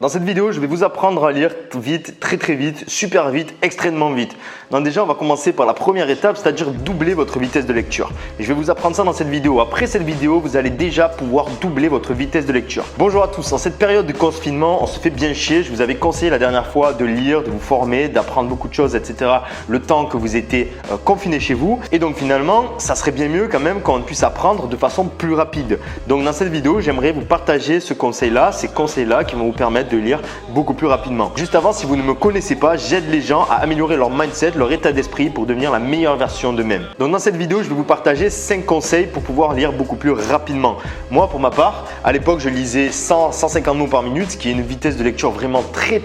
Dans cette vidéo, je vais vous apprendre à lire vite, très vite, super vite, extrêmement vite. Donc déjà, on va commencer par la première étape, c'est-à-dire doubler votre vitesse de lecture. Et je vais vous apprendre ça dans cette vidéo. Après cette vidéo, vous allez déjà pouvoir doubler votre vitesse de lecture. Bonjour à tous, en cette période de confinement, on se fait bien chier. Je vous avais conseillé la dernière fois de lire, de vous former, d'apprendre beaucoup de choses, etc. le temps que vous étiez confiné chez vous. Et donc finalement, ça serait bien mieux quand même qu'on puisse apprendre de façon plus rapide. Donc dans cette vidéo, j'aimerais vous partager ce conseil-là, ces conseils-là qui vont vous permettre de lire beaucoup plus rapidement. Juste avant, si vous ne me connaissez pas, j'aide les gens à améliorer leur mindset, leur état d'esprit pour devenir la meilleure version d'eux-mêmes. Donc dans cette vidéo, je vais vous partager 5 conseils pour pouvoir lire beaucoup plus rapidement. Moi, pour ma part, à l'époque, je lisais 100-150 mots par minute, ce qui est une vitesse de lecture vraiment très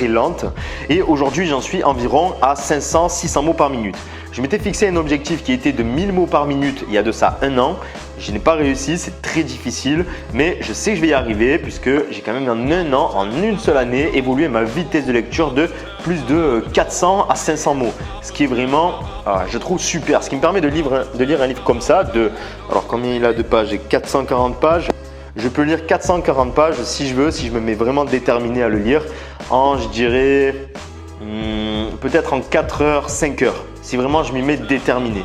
lente. Et aujourd'hui, j'en suis environ à 500-600 mots par minute. Je m'étais fixé un objectif qui était de 1000 mots par minute il y a de ça un an. Je n'ai pas réussi, c'est très difficile, mais je sais que je vais y arriver puisque j'ai quand même en un an, en une seule année, évolué ma vitesse de lecture de plus de 400 à 500 mots. Ce qui est vraiment, je trouve super. Ce qui me permet de lire un livre comme ça, alors combien il a de pages? J'ai 440 pages. Je peux lire 440 pages si je veux, si je me mets vraiment déterminé à le lire en, je dirais, peut-être en 4 heures, 5 heures, si vraiment je m'y mets déterminé.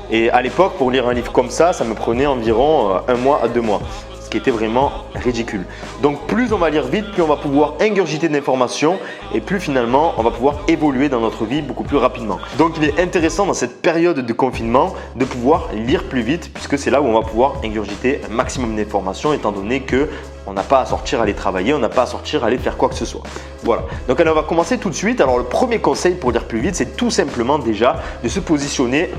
Et à l'époque, pour lire un livre comme ça me prenait environ 1 mois à 2 mois, ce qui était vraiment ridicule. Donc plus on va lire vite, plus on va pouvoir ingurgiter d'informations et plus finalement on va pouvoir évoluer dans notre vie beaucoup plus rapidement. Donc il est intéressant dans cette période de confinement de pouvoir lire plus vite puisque c'est là où on va pouvoir ingurgiter un maximum d'informations étant donné que on n'a pas à sortir aller travailler, on n'a pas à sortir aller faire quoi que ce soit. Voilà. Donc alors, on va commencer tout de suite. Alors le premier conseil pour lire plus vite, c'est tout simplement déjà de se positionner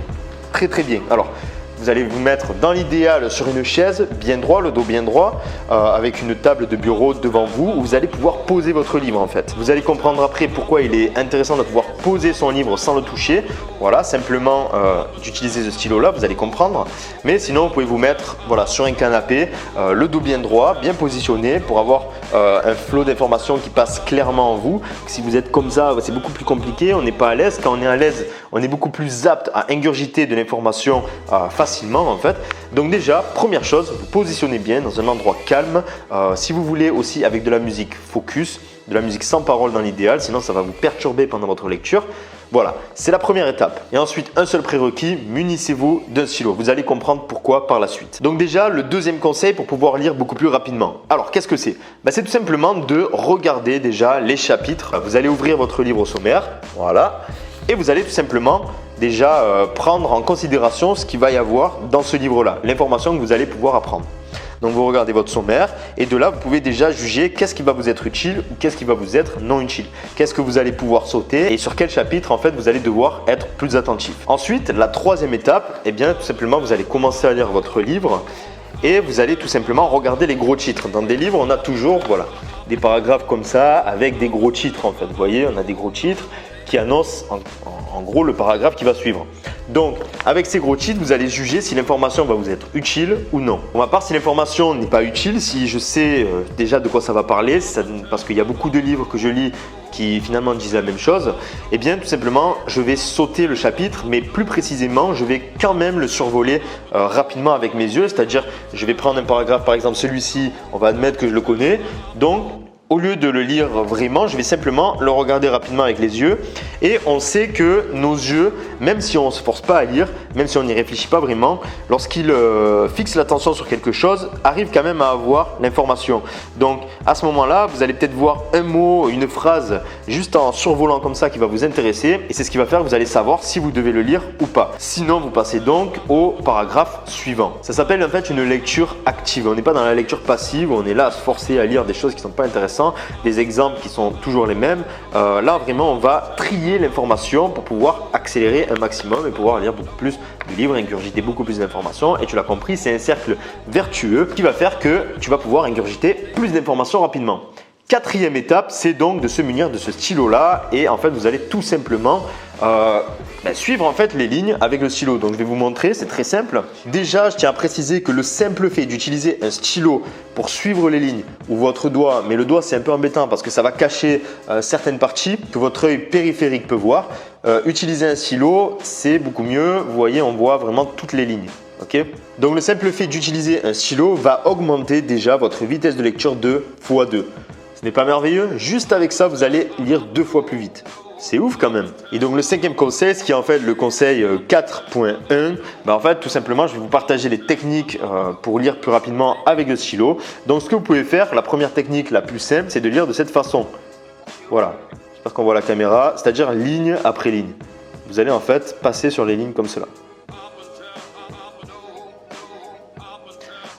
très bien. Alors, vous allez vous mettre dans l'idéal sur une chaise bien droit, le dos bien droit, avec une table de bureau devant vous où vous allez pouvoir poser votre livre en fait. Vous allez comprendre après pourquoi il est intéressant de pouvoir poser son livre sans le toucher. Voilà, simplement d'utiliser ce stylo-là, vous allez comprendre. Mais sinon, vous pouvez vous mettre sur un canapé, le dos bien droit, bien positionné pour avoir un flot d'informations qui passe clairement en vous. Si vous êtes comme ça, c'est beaucoup plus compliqué, on n'est pas à l'aise. Quand on est à l'aise, on est beaucoup plus apte à ingurgiter de l'information facilement en fait. Donc déjà, première chose, vous positionnez bien dans un endroit calme. Si vous voulez aussi avec de la musique focus, de la musique sans parole dans l'idéal, sinon ça va vous perturber pendant votre lecture. Voilà, c'est la première étape. Et ensuite, un seul prérequis, munissez-vous d'un stylo. Vous allez comprendre pourquoi par la suite. Donc déjà, le deuxième conseil pour pouvoir lire beaucoup plus rapidement. Alors, qu'est-ce que c'est? C'est tout simplement de regarder déjà les chapitres. Vous allez ouvrir votre livre au sommaire, voilà. Et vous allez tout simplement déjà prendre en considération ce qu'il va y avoir dans ce livre-là, l'information que vous allez pouvoir apprendre. Donc vous regardez votre sommaire et de là vous pouvez déjà juger qu'est-ce qui va vous être utile ou qu'est-ce qui va vous être non utile. Qu'est-ce que vous allez pouvoir sauter et sur quel chapitre en fait vous allez devoir être plus attentif. Ensuite, la troisième étape, tout simplement vous allez commencer à lire votre livre et vous allez tout simplement regarder les gros titres. Dans des livres, on a toujours des paragraphes comme ça avec des gros titres en fait. Vous voyez, on a des gros titres qui annoncent en gros le paragraphe qui va suivre. Donc avec ces gros titres, vous allez juger si l'information va vous être utile ou non. Pour ma part, si l'information n'est pas utile, si je sais déjà de quoi ça va parler, parce qu'il y a beaucoup de livres que je lis qui finalement disent la même chose, tout simplement je vais sauter le chapitre, mais plus précisément je vais quand même le survoler rapidement avec mes yeux, c'est-à-dire je vais prendre un paragraphe, par exemple celui-ci, on va admettre que je le connais, donc au lieu de le lire vraiment, je vais simplement le regarder rapidement avec les yeux et on sait que nos yeux, même si on ne se force pas à lire, même si on n'y réfléchit pas vraiment, lorsqu'ils fixent l'attention sur quelque chose, arrivent quand même à avoir l'information. Donc à ce moment-là, vous allez peut-être voir un mot, une phrase juste en survolant comme ça qui va vous intéresser et c'est ce qui va faire que vous allez savoir si vous devez le lire ou pas. Sinon, vous passez donc au paragraphe suivant. Ça s'appelle en fait une lecture active. On n'est pas dans la lecture passive où on est là à se forcer à lire des choses qui ne sont pas intéressantes, des exemples qui sont toujours les mêmes. Là vraiment on va trier l'information pour pouvoir accélérer un maximum et pouvoir lire beaucoup plus de livres, ingurgiter beaucoup plus d'informations et tu l'as compris, c'est un cercle vertueux qui va faire que tu vas pouvoir ingurgiter plus d'informations rapidement. Quatrième étape, c'est donc de se munir de ce stylo-là et en fait vous allez tout simplement suivre en fait les lignes avec le stylo. Donc je vais vous montrer, c'est très simple. Déjà, je tiens à préciser que le simple fait d'utiliser un stylo pour suivre les lignes ou votre doigt, mais le doigt c'est un peu embêtant parce que ça va cacher certaines parties que votre œil périphérique peut voir. Utiliser un stylo, c'est beaucoup mieux. Vous voyez, on voit vraiment toutes les lignes. Okay. Donc le simple fait d'utiliser un stylo va augmenter déjà votre vitesse de lecture de x2. Ce n'est pas merveilleux? Juste avec ça, vous allez lire 2 fois plus vite. C'est ouf quand même. Et donc le 5e conseil, ce qui est en fait le conseil 4.1, en fait tout simplement je vais vous partager les techniques pour lire plus rapidement avec le stylo. Donc ce que vous pouvez faire, la première technique la plus simple, c'est de lire de cette façon. Voilà, j'espère qu'on voit la caméra, c'est-à-dire ligne après ligne. Vous allez en fait passer sur les lignes comme cela.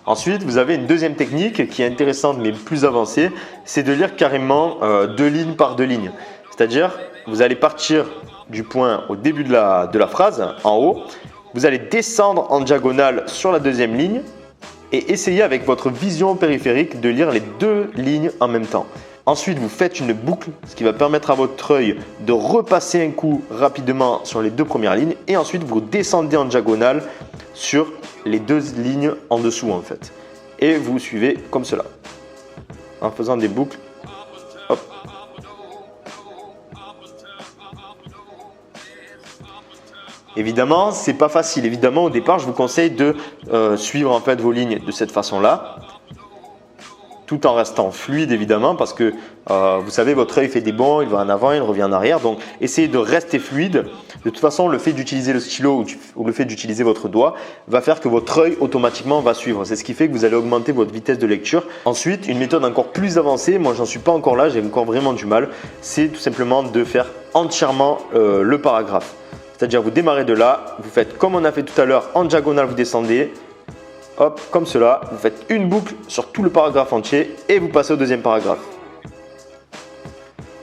Ensuite, vous avez une deuxième technique qui est intéressante mais plus avancée, c'est de lire carrément 2 lignes par 2 lignes. C'est-à-dire, vous allez partir du point au début de la phrase, en haut, vous allez descendre en diagonale sur la deuxième ligne et essayer avec votre vision périphérique de lire les 2 lignes en même temps. Ensuite, vous faites une boucle, ce qui va permettre à votre œil de repasser un coup rapidement sur les 2 premières lignes et ensuite vous descendez en diagonale sur les 2 lignes en dessous en fait. Et vous suivez comme cela, en faisant des boucles. Hop. Évidemment, c'est pas facile. Évidemment, au départ, je vous conseille de suivre en fait vos lignes de cette façon-là, tout en restant fluide évidemment, parce que vous savez, votre œil fait des bonds, il va en avant, il revient en arrière. Donc, essayez de rester fluide. De toute façon, le fait d'utiliser le stylo ou le fait d'utiliser votre doigt va faire que votre œil automatiquement va suivre. C'est ce qui fait que vous allez augmenter votre vitesse de lecture. Ensuite, une méthode encore plus avancée, moi j'en suis pas encore là, j'ai encore vraiment du mal, c'est tout simplement de faire entièrement le paragraphe. C'est-à-dire vous démarrez de là, vous faites comme on a fait tout à l'heure, en diagonale vous descendez, hop, comme cela, vous faites une boucle sur tout le paragraphe entier et vous passez au deuxième paragraphe.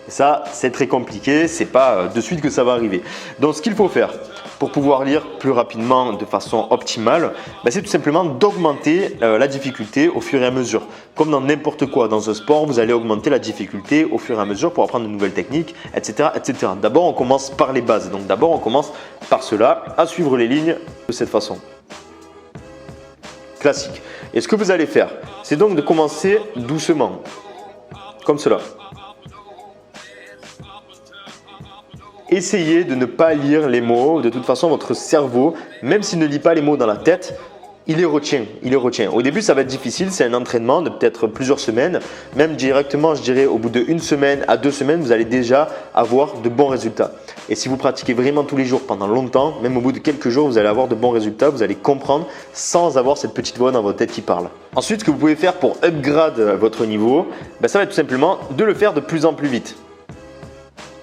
Et ça, c'est très compliqué, c'est pas de suite que ça va arriver. Donc ce qu'il faut faire pour pouvoir lire plus rapidement de façon optimale, c'est tout simplement d'augmenter la difficulté au fur et à mesure. Comme dans n'importe quoi, dans un sport, vous allez augmenter la difficulté au fur et à mesure pour apprendre de nouvelles techniques, etc. etc. D'abord, on commence par les bases. Donc d'abord, on commence par cela, à suivre les lignes de cette façon. Classique. Et ce que vous allez faire, c'est donc de commencer doucement, comme cela. Essayez de ne pas lire les mots. De toute façon, votre cerveau, même s'il ne lit pas les mots dans la tête, il les retient. Au début, ça va être difficile. C'est un entraînement de peut-être plusieurs semaines. Même directement, je dirais, au bout d'1 semaine à 2 semaines, vous allez déjà avoir de bons résultats. Et si vous pratiquez vraiment tous les jours pendant longtemps, même au bout de quelques jours, vous allez avoir de bons résultats. Vous allez comprendre sans avoir cette petite voix dans votre tête qui parle. Ensuite, ce que vous pouvez faire pour upgrade votre niveau, ça va être tout simplement de le faire de plus en plus vite.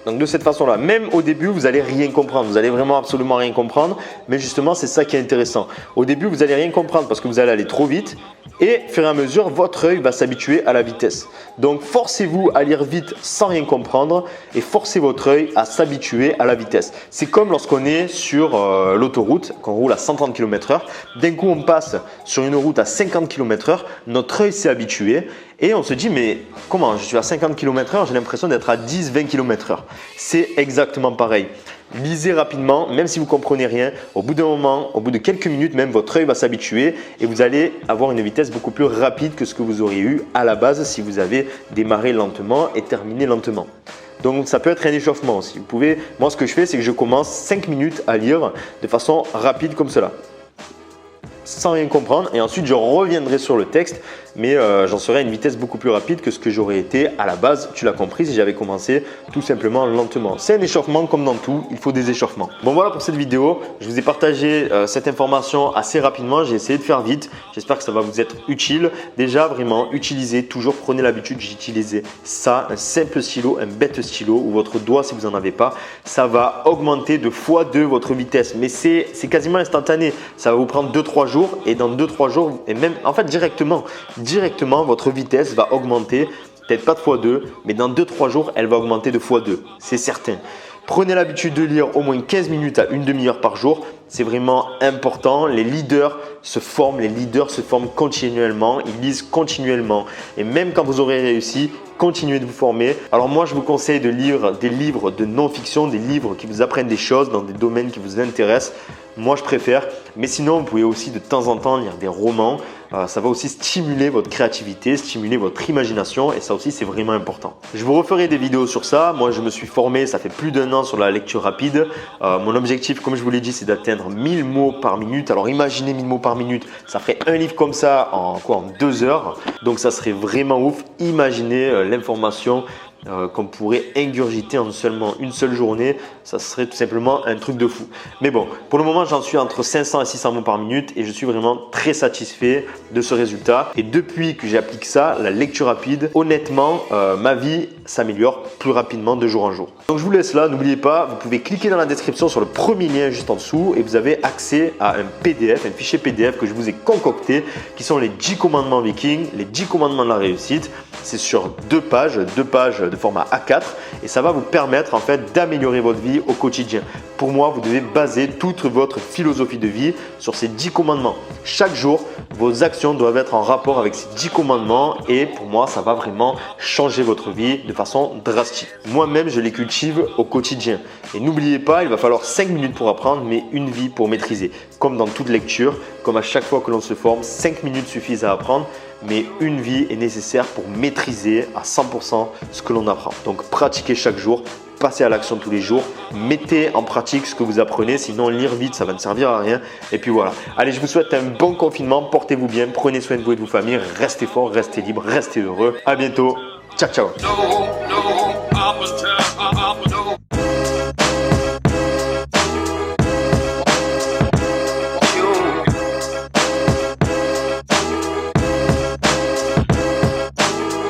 Donc de cette façon-là, même au début, vous n'allez rien comprendre. Vous allez vraiment absolument rien comprendre. Mais justement, c'est ça qui est intéressant. Au début, vous n'allez rien comprendre parce que vous allez aller trop vite. Et au fur et à mesure, votre œil va s'habituer à la vitesse. Donc forcez-vous à lire vite sans rien comprendre et forcez votre œil à s'habituer à la vitesse. C'est comme lorsqu'on est sur l'autoroute, qu'on roule à 130 km/h. D'un coup, on passe sur une route à 50 km/h. Notre œil s'est habitué. Et on se dit, mais comment, je suis à 50 km/h, j'ai l'impression d'être à 10-20 km/h. C'est exactement pareil. Lisez rapidement, même si vous ne comprenez rien. Au bout d'un moment, au bout de quelques minutes, même votre œil va s'habituer et vous allez avoir une vitesse beaucoup plus rapide que ce que vous auriez eu à la base si vous avez démarré lentement et terminé lentement. Donc ça peut être un échauffement aussi. Vous pouvez, moi ce que je fais, c'est que je commence 5 minutes à lire de façon rapide comme cela, sans rien comprendre, et ensuite je reviendrai sur le texte, mais j'en serai à une vitesse beaucoup plus rapide que ce que j'aurais été à la base, tu l'as compris, si j'avais commencé tout simplement lentement. C'est un échauffement comme dans tout, il faut des échauffements. Bon voilà pour cette vidéo, je vous ai partagé cette information assez rapidement, j'ai essayé de faire vite, j'espère que ça va vous être utile. Déjà vraiment, utilisez, toujours prenez l'habitude d'utiliser ça, un simple stylo, un bête stylo ou votre doigt si vous n'en avez pas, ça va augmenter de x2 votre vitesse, mais c'est quasiment instantané, ça va vous prendre 2-3 jours et dans 2-3 jours, et même en fait directement votre vitesse va augmenter, peut-être pas de x2, mais dans 2-3 jours, elle va augmenter de x2, c'est certain. Prenez l'habitude de lire au moins 15 minutes à une demi-heure par jour, c'est vraiment important. Les leaders se forment continuellement, ils lisent continuellement et même quand vous aurez réussi, continuez de vous former. Alors moi, je vous conseille de lire des livres de non-fiction, des livres qui vous apprennent des choses dans des domaines qui vous intéressent. Moi, je préfère, mais sinon, vous pouvez aussi de temps en temps lire des romans. Ça va aussi stimuler votre créativité, stimuler votre imagination et ça aussi c'est vraiment important. Je vous referai des vidéos sur ça. Moi je me suis formé, ça fait plus d'1 an sur la lecture rapide. Mon objectif, comme je vous l'ai dit, c'est d'atteindre 1000 mots par minute. Alors imaginez 1000 mots par minute, ça ferait un livre comme ça en 2 heures. Donc ça serait vraiment ouf. Imaginez l'information qu'on pourrait ingurgiter en seulement une seule journée, ça serait tout simplement un truc de fou. Mais bon, pour le moment, j'en suis entre 500 et 600 mots par minute et je suis vraiment très satisfait de ce résultat. Et depuis que j'applique ça, la lecture rapide, honnêtement, ma vie s'améliore plus rapidement de jour en jour. Donc je vous laisse là, n'oubliez pas, vous pouvez cliquer dans la description sur le premier lien juste en dessous et vous avez accès à un PDF, un fichier PDF que je vous ai concocté qui sont les 10 commandements vikings, les 10 commandements de la réussite. C'est sur 2 pages de format A4 et ça va vous permettre en fait d'améliorer votre vie au quotidien. Pour moi, vous devez baser toute votre philosophie de vie sur ces 10 commandements. Chaque jour, vos actions doivent être en rapport avec ces 10 commandements et pour moi, ça va vraiment changer votre vie de façon drastique. Moi-même, je les cultive au quotidien. Et n'oubliez pas, il va falloir 5 minutes pour apprendre, mais une vie pour maîtriser. Comme dans toute lecture, comme à chaque fois que l'on se forme, 5 minutes suffisent à apprendre. Mais une vie est nécessaire pour maîtriser à 100% ce que l'on apprend. Donc pratiquez chaque jour, passez à l'action tous les jours, mettez en pratique ce que vous apprenez, sinon lire vite ça va ne servir à rien. Et puis voilà. Allez, je vous souhaite un bon confinement, portez-vous bien, prenez soin de vous et de vos familles, restez forts, restez libres, restez heureux. À bientôt, ciao ciao.